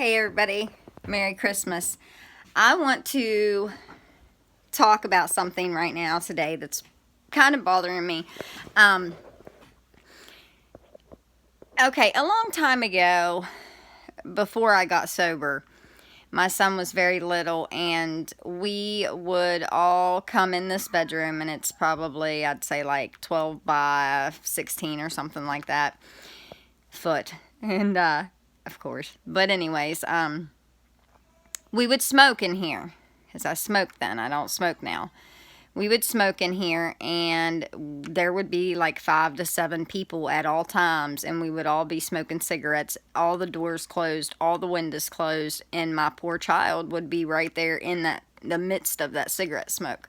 Hey everybody, Merry Christmas. I want to talk about something right now today that's kind of bothering me. Um, okay, a long time ago, before I got sober, my son was very little and we would all come in this bedroom, and it's probably, I'd say, like 12 by 16 or something like that foot. And, of course. But anyways, we would smoke in here, because I smoked then. I don't smoke now. We would smoke in here, and there would be like 5 to 7 people at all times, and we would all be smoking cigarettes, all the doors closed, all the windows closed, and my poor child would be right there in the midst of that cigarette smoke.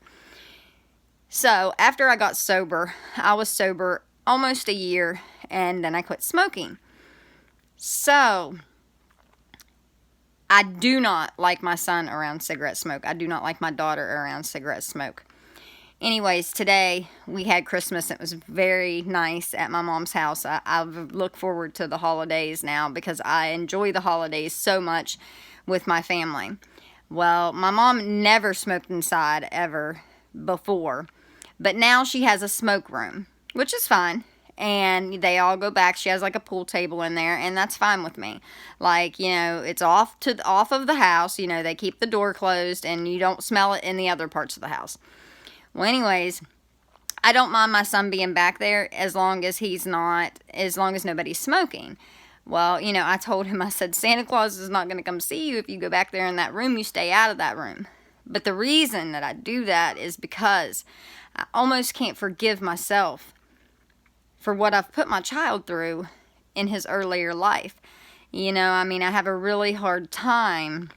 So after I got sober, I was sober almost a year, and then I quit smoking. So I do not like my son around cigarette smoke. I do not like my daughter around cigarette smoke. Anyways, today we had Christmas. It was very nice at my mom's house. I look forward to the holidays now because I enjoy the holidays so much with my family. Well, my mom never smoked inside ever before, but now she has a smoke room, which is fine. And they all go back. She has like a pool table in there, and that's fine with me. Like, it's off of the house. They keep the door closed, and you don't smell it in the other parts of the house. Well, anyways, I don't mind my son being back there as long as nobody's smoking. Well, I told him, I said, Santa Claus is not going to come see you if you go back there in that room. You stay out of that room. But the reason that I do that is because I almost can't forgive myself for what I've put my child through in his earlier life. I have a really hard time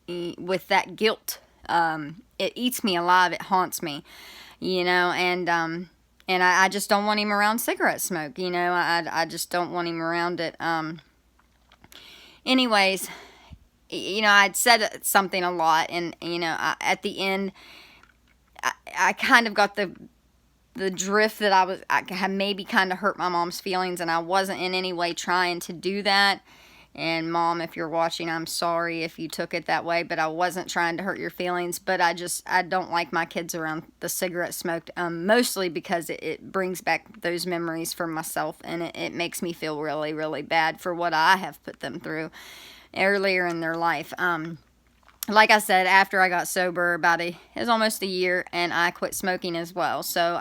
with that guilt. It eats me alive. It haunts me, and I just don't want him around cigarette smoke. I just don't want him around it. Anyways, I'd said something a lot, and, at the end, I kind of got the drift that I had maybe kind of hurt my mom's feelings, and I wasn't in any way trying to do that. And Mom, if you're watching, I'm sorry if you took it that way, but I wasn't trying to hurt your feelings. But I don't like my kids around the cigarette smoke, mostly because it brings back those memories for myself, and it makes me feel really, really bad for what I have put them through earlier in their life. Like I said, after I got sober, it was almost a year, and I quit smoking as well. So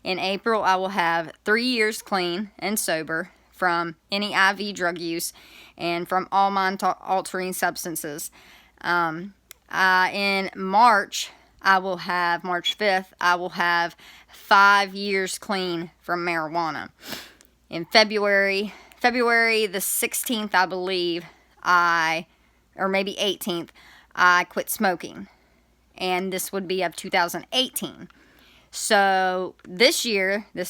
in April, I will have 3 years clean and sober from any IV drug use and from all mind-altering substances. In March, March 5th, I will have 5 years clean from marijuana. In February the 16th, I believe, or maybe 18th, I quit smoking. And this would be of 2018. So this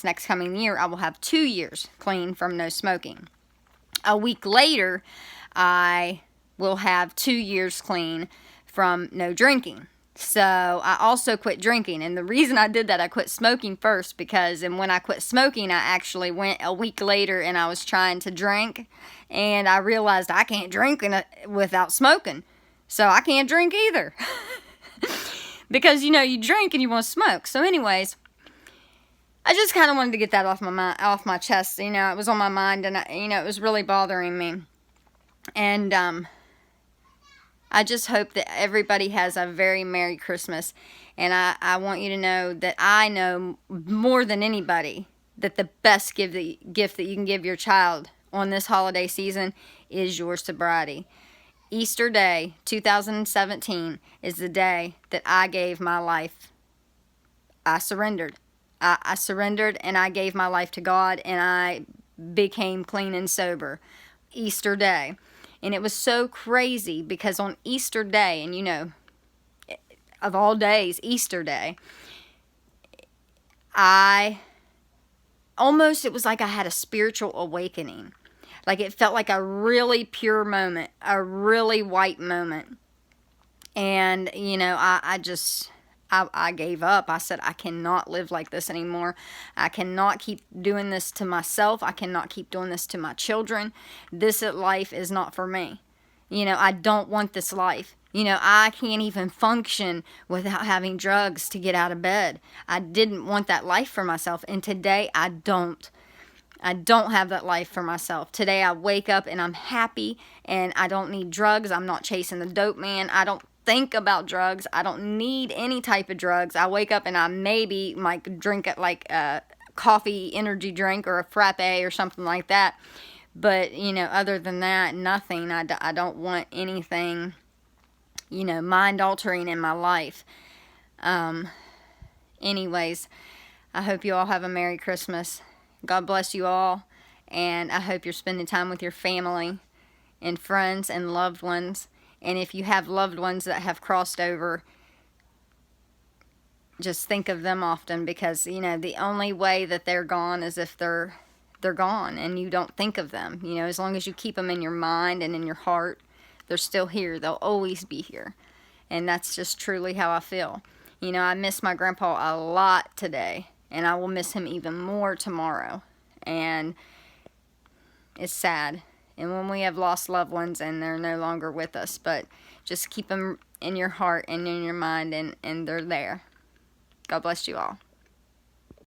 next coming year, I will have 2 years clean from no smoking. A week later, I will have 2 years clean from no drinking. So I also quit drinking. And the reason I did that, I quit smoking first because when I quit smoking, I actually went a week later and I was trying to drink. And I realized I can't drink without smoking. So I can't drink either. Because, you drink and you want to smoke. So anyways, I just kind of wanted to get that off my chest. It was on my mind, and it was really bothering me. And I just hope that everybody has a very Merry Christmas. And I want you to know that I know more than anybody that the best gift that you can give your child on this holiday season is your sobriety. Easter Day 2017 is the day that I gave my life. I surrendered. I surrendered, and I gave my life to God, and I became clean and sober. Easter Day. And it was so crazy because on Easter Day, and of all days, Easter Day, it was like I had a spiritual awakening. Like it felt like a really pure moment, a really white moment. And, I gave up. I said, I cannot live like this anymore. I cannot keep doing this to myself. I cannot keep doing this to my children. This life is not for me. I don't want this life. I can't even function without having drugs to get out of bed. I didn't want that life for myself. And today I don't. I don't have that life for myself. Today I wake up and I'm happy and I don't need drugs. I'm not chasing the dope man. I don't think about drugs. I don't need any type of drugs. I wake up and I maybe might drink a coffee energy drink or a frappe or something like that. But, other than that, nothing. I don't want anything, mind altering in my life. Anyways, I hope you all have a Merry Christmas. God bless you all, and I hope you're spending time with your family and friends and loved ones. And if you have loved ones that have crossed over, just think of them often, because the only way that they're gone is if they're gone and you don't think of them. As long as you keep them in your mind and in your heart, they're still here. They'll always be here. And that's just truly how I feel. I miss my grandpa a lot today, and I will miss him even more tomorrow. And it's sad. And when we have lost loved ones and they're no longer with us, but just keep them in your heart and in your mind, and they're there. God bless you all.